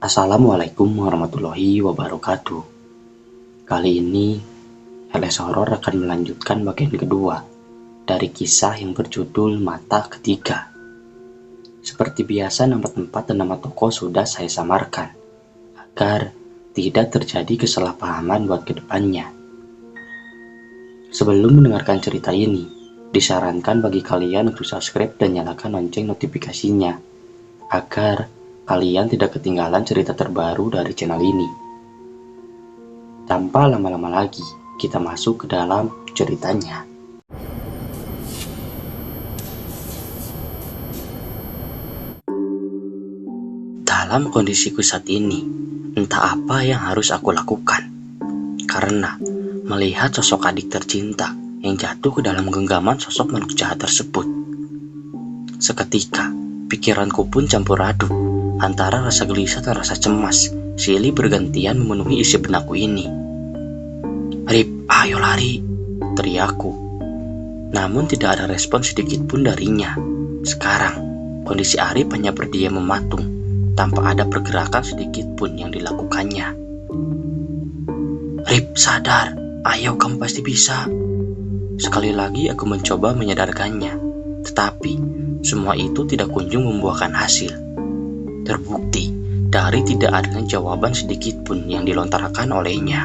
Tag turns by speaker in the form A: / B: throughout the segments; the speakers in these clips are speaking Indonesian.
A: Assalamualaikum warahmatullahi wabarakatuh. Kali ini, LS Horor akan melanjutkan bagian kedua dari kisah yang berjudul Mata Ketiga. Seperti biasa, nama tempat dan nama tokoh sudah saya samarkan, agar tidak terjadi kesalahpahaman buat kedepannya. Sebelum mendengarkan cerita ini, disarankan bagi kalian untuk subscribe dan nyalakan lonceng notifikasinya, agar kalian tidak ketinggalan cerita terbaru dari channel ini. Tanpa lama-lama lagi, kita masuk ke dalam ceritanya. Dalam kondisiku saat ini, entah apa yang harus aku lakukan. Karena melihat sosok adik tercinta yang jatuh ke dalam genggaman sosok makhluk jahat tersebut. Seketika, pikiranku pun campur aduk antara rasa gelisah dan rasa cemas, silih bergantian memenuhi isi benakku ini. "Rip, ayo lari!" teriakku. Namun tidak ada respon sedikit pun darinya. Sekarang, kondisi Arif hanya berdiam mematung, tanpa ada pergerakan sedikit pun yang dilakukannya. "Rip, sadar! Ayo, kamu pasti bisa!" Sekali lagi aku mencoba menyadarkannya, tetapi semua itu tidak kunjung membuahkan hasil. Terbukti dari tidak adanya jawaban sedikit pun yang dilontarkan olehnya.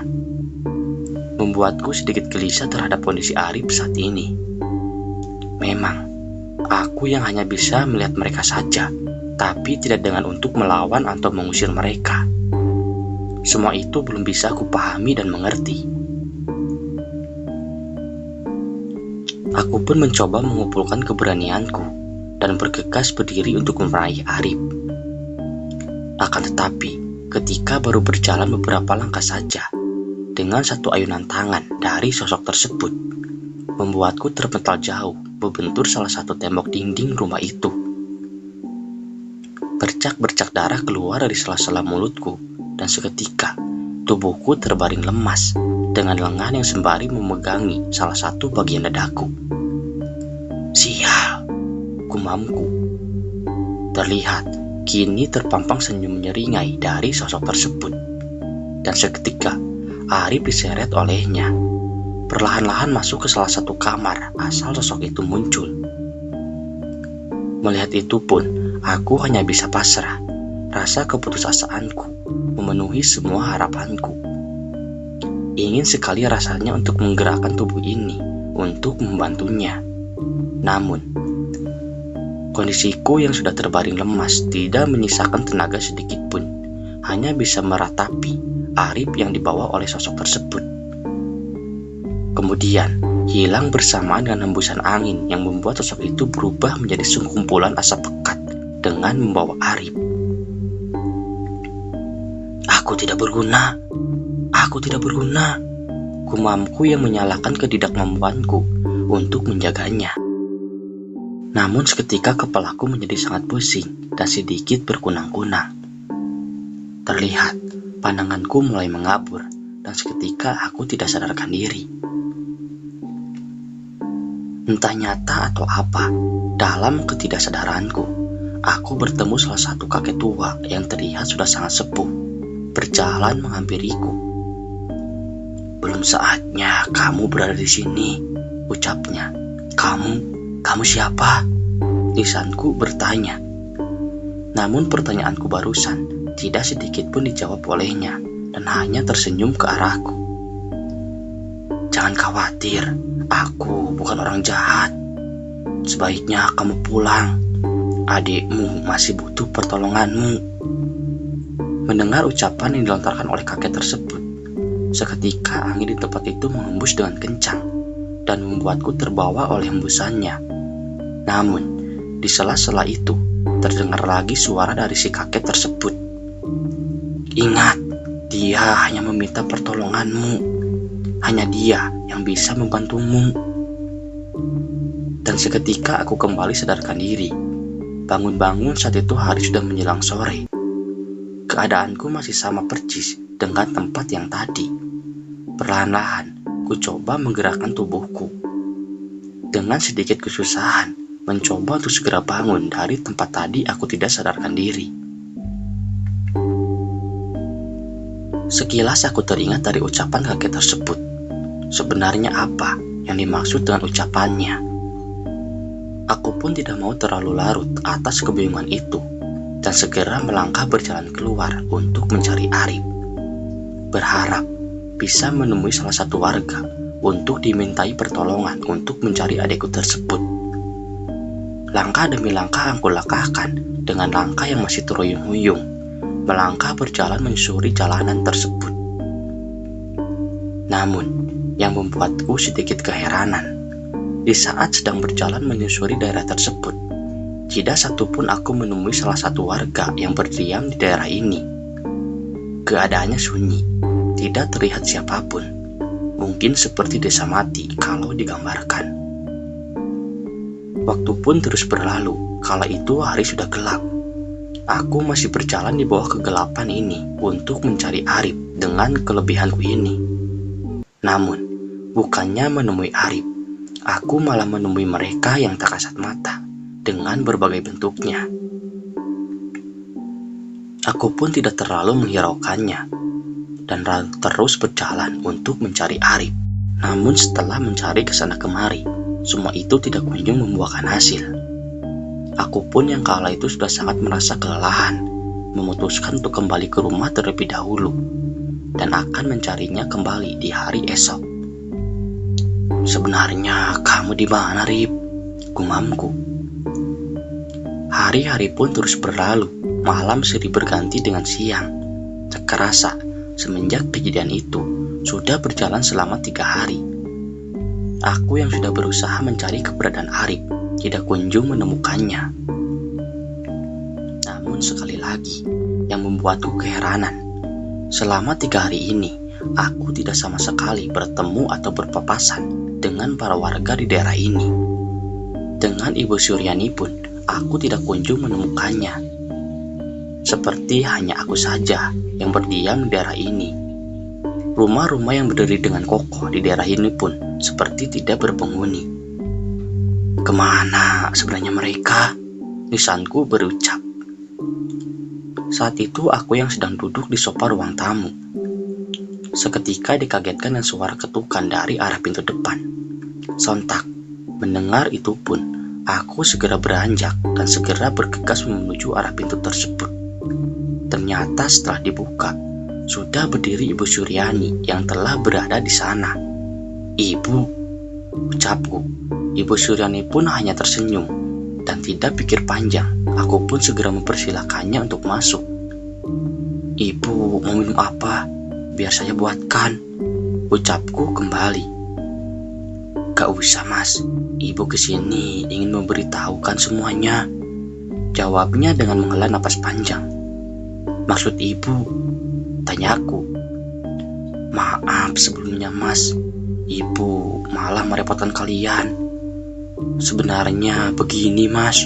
A: Membuatku sedikit gelisah terhadap kondisi Arif saat ini. Memang, aku yang hanya bisa melihat mereka saja, tapi tidak dengan untuk melawan atau mengusir mereka. Semua itu belum bisa aku pahami dan mengerti. Aku pun mencoba mengumpulkan keberanianku dan bergegas berdiri untuk meraih Arif. Akan tetapi, ketika baru berjalan beberapa langkah saja, dengan satu ayunan tangan dari sosok tersebut, membuatku terpental jauh membentur salah satu tembok dinding rumah itu. Bercak-bercak darah keluar dari sela-sela mulutku, dan seketika tubuhku terbaring lemas dengan lengan yang sembari memegangi salah satu bagian dadaku. "Sial!" gumamku. Terlihat kini terpampang senyum menyeringai dari sosok tersebut. Dan seketika, Arif diseret olehnya. Perlahan-lahan masuk ke salah satu kamar asal sosok itu muncul. Melihat itu pun, aku hanya bisa pasrah. Rasa keputusasaanku memenuhi semua harapanku. Ingin sekali rasanya untuk menggerakkan tubuh ini untuk membantunya. Namun, kondisiku yang sudah terbaring lemas tidak menyisakan tenaga sedikit pun, hanya bisa meratapi Arif yang dibawa oleh sosok tersebut. Kemudian, hilang bersamaan dengan hembusan angin yang membuat sosok itu berubah menjadi sekumpulan asap pekat dengan membawa Arif. Aku tidak berguna, gumamku yang menyalakan ketidakmampuanku untuk menjaganya. Namun seketika kepalaku menjadi sangat pusing dan sedikit berkunang-kunang. Terlihat pandanganku mulai mengabur dan seketika aku tidak sadarkan diri. Entah nyata atau apa, dalam ketidaksadaranku, aku bertemu salah satu kakek tua yang terlihat sudah sangat sepuh, berjalan menghampiriku. "Belum saatnya kamu berada di sini," ucapnya. Kamu siapa?" lisanku bertanya. Namun pertanyaanku barusan tidak sedikit pun dijawab olehnya dan hanya tersenyum ke arahku. "Jangan khawatir, aku bukan orang jahat. Sebaiknya kamu pulang. Adikmu masih butuh pertolonganmu." Mendengar ucapan yang dilontarkan oleh kakek tersebut, seketika angin di tempat itu menghembus dengan kencang dan membuatku terbawa oleh hembusannya. Namun, di sela-sela itu, terdengar lagi suara dari si kakek tersebut. "Ingat, dia hanya meminta pertolonganmu. Hanya dia yang bisa membantumu." Dan seketika aku kembali sadarkan diri. Bangun-bangun saat itu hari sudah menjelang sore. Keadaanku masih sama percis dengan tempat yang tadi. Perlahan-lahan, ku coba menggerakkan tubuhku. Dengan sedikit kesusahan, mencoba untuk segera bangun dari tempat tadi aku tidak sadarkan diri. Sekilas aku teringat dari ucapan kakek tersebut. Sebenarnya apa yang dimaksud dengan ucapannya? Aku pun tidak mau terlalu larut atas kebingungan itu dan segera melangkah berjalan keluar untuk mencari Arif. Berharap bisa menemui salah satu warga untuk dimintai pertolongan untuk mencari adikku tersebut. Langkah demi langkah aku langkahkan dengan langkah yang masih terhuyung-huyung, melangkah berjalan menyusuri jalanan tersebut. Namun, yang membuatku sedikit keheranan, di saat sedang berjalan menyusuri daerah tersebut, tidak satupun aku menemui salah satu warga yang berdiam di daerah ini. Keadaannya sunyi, tidak terlihat siapapun, mungkin seperti desa mati kalau digambarkan. Waktu pun terus berlalu, kala itu hari sudah gelap. Aku masih berjalan di bawah kegelapan ini untuk mencari Arif dengan kelebihanku ini. Namun, bukannya menemui Arif, aku malah menemui mereka yang tak kasat mata dengan berbagai bentuknya. Aku pun tidak terlalu menghiraukannya dan terus berjalan untuk mencari Arif. Namun setelah mencari kesana kemari, semua itu tidak kunjung membuahkan hasil. Aku pun yang kala itu sudah sangat merasa kelelahan, memutuskan untuk kembali ke rumah terlebih dahulu dan akan mencarinya kembali di hari esok. "Sebenarnya kamu di mana, Rip?" gumamku. Hari-hari pun terus berlalu, malam silih berganti dengan siang. Tak kerasa, semenjak kejadian itu, sudah berjalan selama 3 hari. Aku yang sudah berusaha mencari keberadaan Arif, tidak kunjung menemukannya. Namun sekali lagi, yang membuatku keheranan, selama 3 hari ini, aku tidak sama sekali bertemu atau berpapasan dengan para warga di daerah ini. Dengan Ibu Suryani pun, aku tidak kunjung menemukannya. Seperti hanya aku saja yang berdiam di daerah ini. Rumah-rumah yang berdiri dengan kokoh di daerah ini pun seperti tidak berpenghuni. "Kemana sebenarnya mereka?" lisanku berucap. Saat itu aku yang sedang duduk di sofa ruang tamu. Seketika dikagetkan dengan suara ketukan dari arah pintu depan. Sontak, mendengar itu pun, aku segera beranjak dan segera bergegas menuju arah pintu tersebut. Ternyata setelah dibuka, sudah berdiri Ibu Suryani yang telah berada di sana. "Ibu," ucapku. Ibu Suryani pun hanya tersenyum dan tidak pikir panjang. Aku pun segera mempersilahkannya untuk masuk. "Ibu mau minum apa? Biar saya buatkan," ucapku kembali. "Gak usah, Mas. Ibu kesini ingin memberitahukan semuanya," jawabnya dengan menghela napas panjang. "Maksud ibu?" tanyaku. "Maaf sebelumnya, Mas. Ibu malah merepotkan kalian." "Sebenarnya begini, Mas,"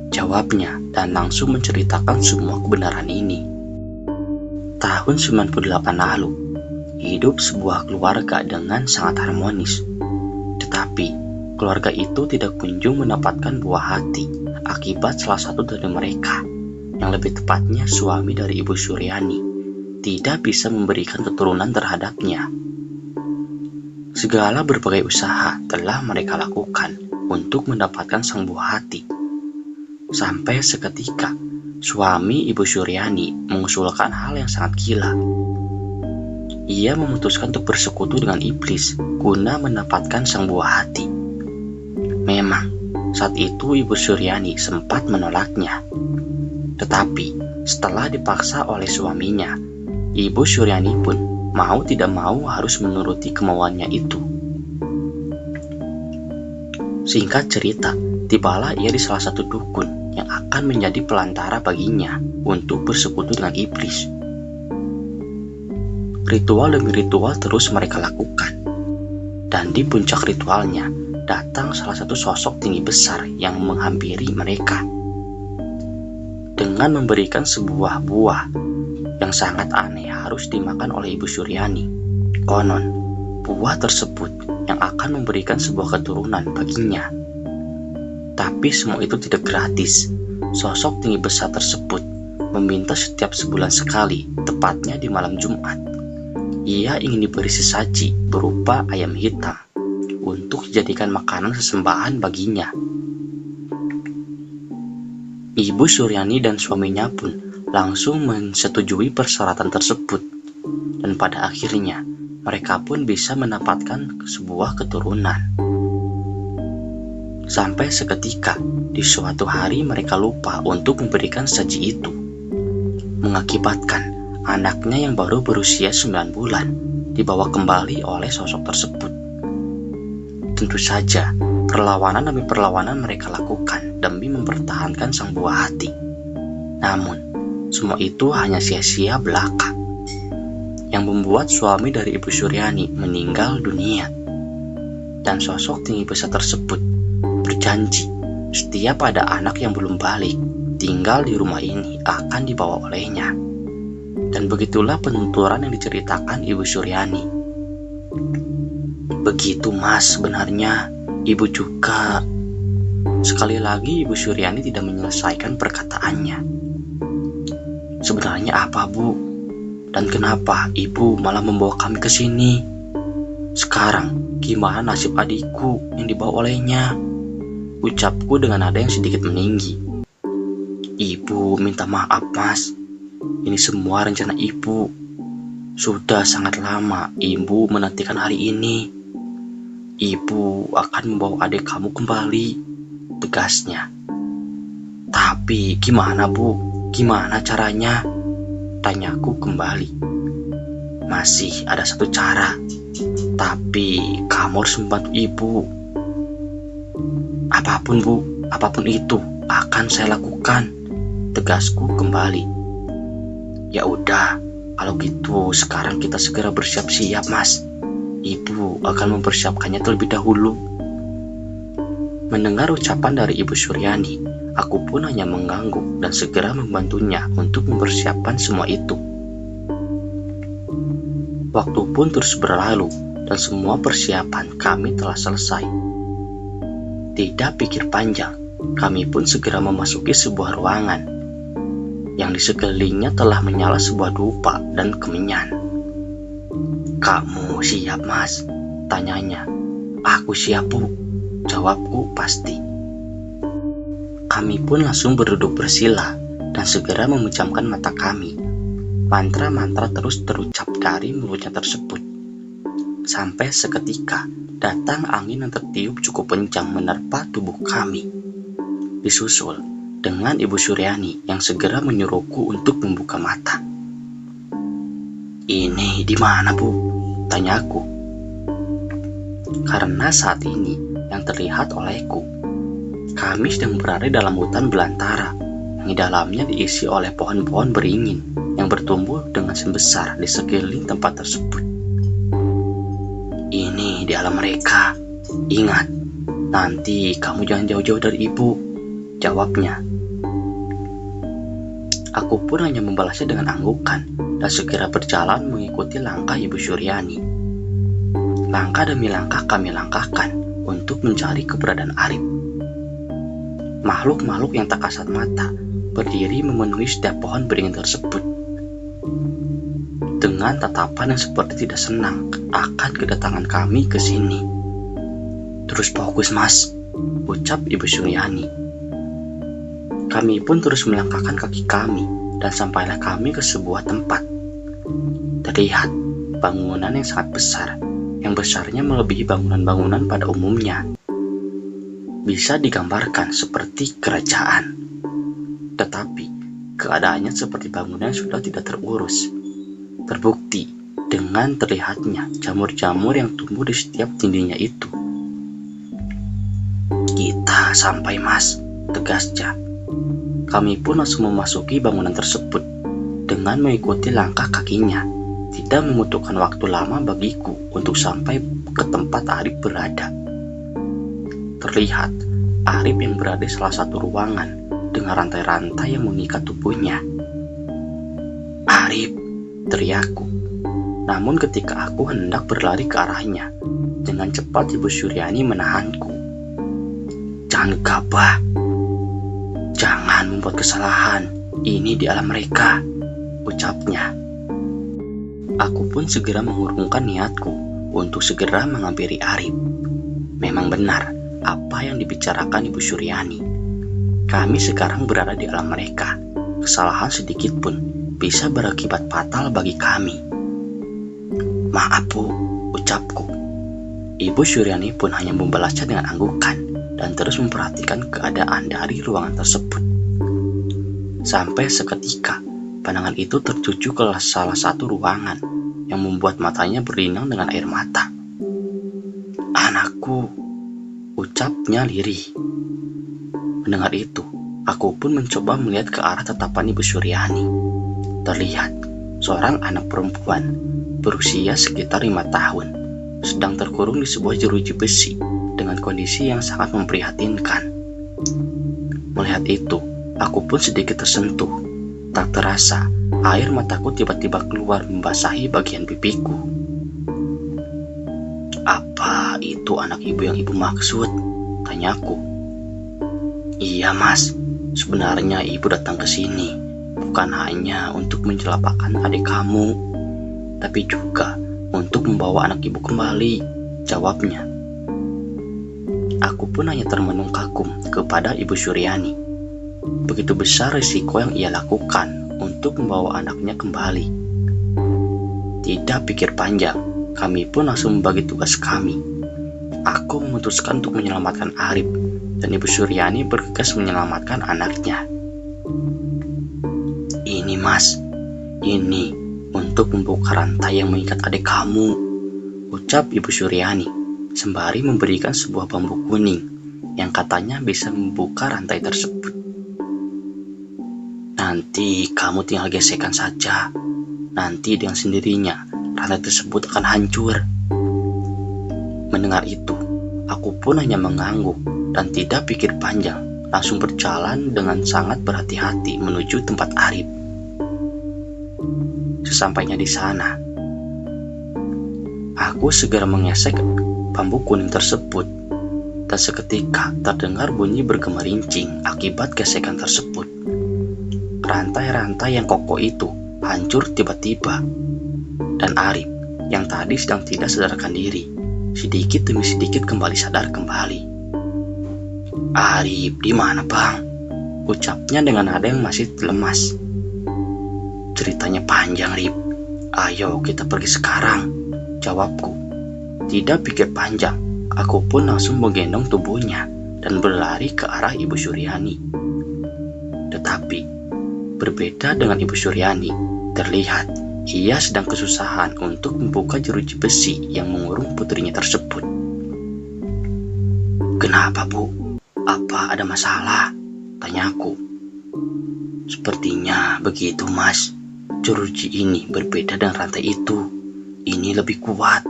A: jawabnya dan langsung menceritakan semua kebenaran ini. Tahun 98 lalu, hidup sebuah keluarga dengan sangat harmonis. Tetapi, keluarga itu tidak kunjung mendapatkan buah hati akibat salah satu dari mereka, yang lebih tepatnya suami dari Ibu Suryani, tidak bisa memberikan keturunan terhadapnya. Segala berbagai usaha telah mereka lakukan untuk mendapatkan sang buah hati. Sampai seketika, suami Ibu Suryani mengusulkan hal yang sangat gila. Ia memutuskan untuk bersekutu dengan iblis guna mendapatkan sang buah hati. Memang, saat itu Ibu Suryani sempat menolaknya. Tetapi, setelah dipaksa oleh suaminya, Ibu Suryani pun mau tidak mau harus menuruti kemauannya itu. Singkat cerita, tibalah ia di salah satu dukun yang akan menjadi pelantara baginya untuk bersekutu dengan iblis. Ritual demi ritual terus mereka lakukan. Dan di puncak ritualnya, datang salah satu sosok tinggi besar yang menghampiri mereka. Dengan memberikan sebuah buah yang sangat aneh harus dimakan oleh Ibu Suryani. Konon, buah tersebut yang akan memberikan sebuah keturunan baginya. Tapi semua itu tidak gratis. Sosok tinggi besar tersebut meminta setiap sebulan sekali, tepatnya di malam Jumat. Ia ingin diberi sesaji berupa ayam hitam untuk dijadikan makanan sesembahan baginya. Ibu Suryani dan suaminya pun langsung menyetujui persyaratan tersebut, dan pada akhirnya mereka pun bisa mendapatkan sebuah keturunan. Sampai seketika di suatu hari mereka lupa untuk memberikan sesaji itu, mengakibatkan anaknya yang baru berusia 9 bulan dibawa kembali oleh sosok tersebut. Tentu saja perlawanan demi perlawanan mereka lakukan demi mempertahankan sang buah hati. Namun semua itu hanya sia-sia belaka, yang membuat suami dari Ibu Suryani meninggal dunia. Dan sosok tinggi besar tersebut berjanji setiap ada anak yang belum balik tinggal di rumah ini akan dibawa olehnya. Dan begitulah penuturan yang diceritakan Ibu Suryani. Begitu Mas, sebenarnya Ibu juga. Sekali lagi Ibu Suryani tidak menyelesaikan perkataannya. Sebenarnya apa, Bu? Dan kenapa Ibu malah membawa kami ke sini? Sekarang gimana nasib adikku yang dibawa olehnya? Ucapku dengan nada yang sedikit meninggi. Ibu minta maaf, Mas. Ini semua rencana Ibu. Sudah sangat lama Ibu menantikan hari ini. Ibu akan membawa adik kamu kembali, tegasnya. Tapi gimana, Bu? Gimana caranya? Tanyaku kembali. Masih ada satu cara, tapi kamu harus membantu Ibu. Apapun, Bu, apapun itu akan saya lakukan, tegasku kembali. Ya udah, kalau gitu sekarang kita segera bersiap-siap, Mas. Ibu akan mempersiapkannya terlebih dahulu. Mendengar ucapan dari Ibu Suryani, aku pun hanya mengangguk dan segera membantunya untuk mempersiapkan semua itu. Waktu pun terus berlalu dan semua persiapan kami telah selesai. Tidak pikir panjang, kami pun segera memasuki sebuah ruangan yang di sekelilingnya telah menyala sebuah dupa dan kemenyan. Kamu siap, Mas? Tanyanya. Aku siap, Bu. Jawabku pasti. Kami pun langsung berduduk bersila dan segera memejamkan mata kami. Mantra-mantra terus terucap dari mulutnya tersebut. Sampai seketika datang angin yang tertiup cukup kencang menerpa tubuh kami. Disusul dengan Ibu Suryani yang segera menyuruhku untuk membuka mata. Ini di mana, Bu? Tanyaku. Karena saat ini yang terlihat olehku, kami sedang berada dalam hutan belantara yang di dalamnya diisi oleh pohon-pohon beringin yang bertumbuh dengan sebesar di sekeliling tempat tersebut. Ini di alam mereka. Ingat, nanti kamu jangan jauh-jauh dari Ibu, jawabnya. Aku pun hanya membalasnya dengan anggukan dan segera berjalan mengikuti langkah Ibu Suryani. Langkah demi langkah kami langkahkan untuk mencari keberadaan Arif. Makhluk-makhluk yang tak kasat mata berdiri memenuhi setiap pohon beringin tersebut dengan tatapan yang seperti tidak senang akan kedatangan kami ke sini. Terus fokus, Mas, ucap Ibu Suryani. Kami pun terus melangkahkan kaki kami dan sampailah kami ke sebuah tempat. Terlihat bangunan yang sangat besar, yang besarnya melebihi bangunan-bangunan pada umumnya. Bisa digambarkan seperti kerajaan. Tetapi keadaannya seperti bangunan sudah tidak terurus. Terbukti dengan terlihatnya jamur-jamur yang tumbuh di setiap dindingnya itu. Kita sampai, Mas, tegasnya. Kami pun langsung memasuki bangunan tersebut dengan mengikuti langkah kakinya. Tidak membutuhkan waktu lama bagiku untuk sampai ke tempat Arif berada. Terlihat Arif yang berada di salah satu ruangan dengan rantai-rantai yang mengikat tubuhnya. Arif, teriakku. Namun ketika aku hendak berlari ke arahnya, dengan cepat Ibu Suryani menahanku. Jangan gegabah. Jangan membuat kesalahan, Ini di alam mereka, ucapnya. Aku pun segera mengurungkan niatku untuk segera menghampiri Arif. Memang benar apa yang dibicarakan Ibu Suryani. Kami sekarang berada di alam mereka. Kesalahan sedikit pun bisa berakibat fatal bagi kami. Maaf Bu, ucapku. Ibu Suryani pun hanya membalasnya dengan anggukan dan terus memperhatikan keadaan dari ruangan tersebut. Sampai seketika, pandangan itu tertuju ke salah satu ruangan yang membuat matanya berlinang dengan air mata. Anakku, ucapnya lirih. Mendengar itu, aku pun mencoba melihat ke arah tatapan Ibu Suryani. Terlihat seorang anak perempuan berusia sekitar 5 tahun sedang terkurung di sebuah jeruji besi dengan kondisi yang sangat memprihatinkan. Melihat itu, aku pun sedikit tersentuh. Tak terasa, air mataku tiba-tiba keluar membasahi bagian pipiku. Apa itu anak ibu yang ibu maksud? Tanyaku. Iya mas, sebenarnya ibu datang ke sini bukan hanya untuk mencelakakan adik kamu, tapi juga untuk membawa anak ibu kembali, jawabnya. Aku pun hanya termenung kagum kepada Ibu Suryani. Begitu besar risiko yang ia lakukan untuk membawa anaknya kembali. Tidak pikir panjang, kami pun langsung membagi tugas kami. Aku memutuskan untuk menyelamatkan Arif, dan Ibu Suryani bergegas menyelamatkan anaknya. Ini mas, ini untuk membuka rantai yang mengikat adik kamu, ucap Ibu Suryani, sembari memberikan sebuah bambu kuning yang katanya bisa membuka rantai tersebut. Nanti kamu tinggal gesekkan saja. Nanti dengan sendirinya rantai tersebut akan hancur. Mendengar itu, aku pun hanya mengangguk dan tidak pikir panjang, langsung berjalan dengan sangat berhati-hati menuju tempat Arif. Sesampainya di sana, aku segera menggesek bambu kuning tersebut, dan seketika terdengar bunyi bergemerincing akibat gesekan tersebut. Rantai-rantai yang kokoh itu hancur tiba-tiba, dan Arif yang tadi sedang tidak sadarkan diri, sedikit demi sedikit kembali sadar kembali. Arif, di mana bang? Ucapnya dengan nada yang masih lemas. Ceritanya panjang, Rip. Ayo kita pergi sekarang, jawabku. Tidak pikir panjang, aku pun langsung menggendong tubuhnya dan berlari ke arah Ibu Suryani. Tetapi berbeda dengan Ibu Suryani, terlihat ia sedang kesusahan untuk membuka jeruji besi yang mengurung putrinya tersebut. Kenapa Bu? Apa ada masalah? Tanyaku. Sepertinya begitu mas. Jeruji ini berbeda dengan rantai itu. Ini lebih kuat.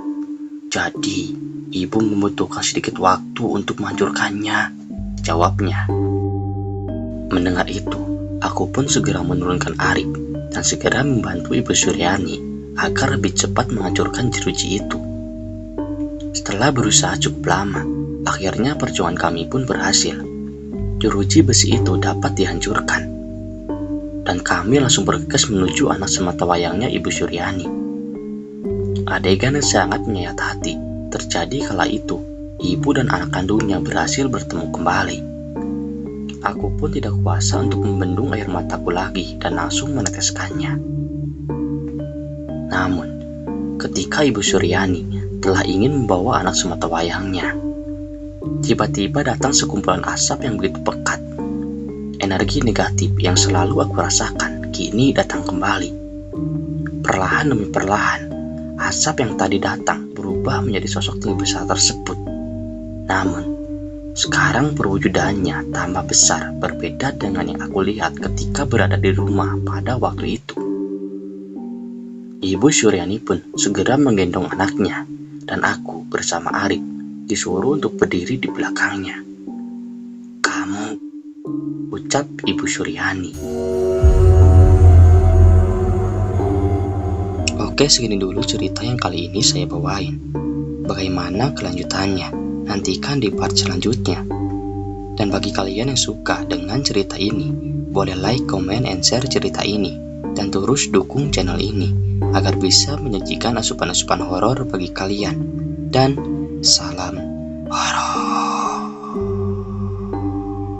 A: Jadi ibu membutuhkan sedikit waktu untuk menghancurkannya, jawabnya. Mendengar itu, aku pun segera menurunkan Arif dan segera membantu Ibu Suryani agar lebih cepat menghancurkan jeruji itu. Setelah berusaha cukup lama, akhirnya perjuangan kami pun berhasil. Jeruji besi itu dapat dihancurkan, dan kami langsung bergegas menuju anak sematawayangnya Ibu Suryani. Adegan yang sangat menyayat hati terjadi kala itu. Ibu dan anak kandungnya berhasil bertemu kembali. Aku pun tidak kuasa untuk membendung air mataku lagi dan langsung meneteskannya. Namun, ketika Ibu Suryani telah ingin membawa anak sematawayangnya, tiba-tiba datang sekumpulan asap yang begitu pekat. Energi negatif yang selalu aku rasakan kini datang kembali. Perlahan demi perlahan, asap yang tadi datang berubah menjadi sosok tinggi besar tersebut. Namun, sekarang perwujudannya tambah besar, berbeda dengan yang aku lihat ketika berada di rumah pada waktu itu. Ibu Suryani pun segera menggendong anaknya, dan aku bersama Arif disuruh untuk berdiri di belakangnya. Kamu, ucap Ibu Suryani. Oke, segini dulu cerita yang kali ini saya bawain. Bagaimana kelanjutannya? Nantikan di part selanjutnya. Dan bagi kalian yang suka dengan cerita ini, boleh like, comment, and share cerita ini. Dan terus dukung channel ini agar bisa menyajikan asupan-asupan horor bagi kalian. Dan salam horor.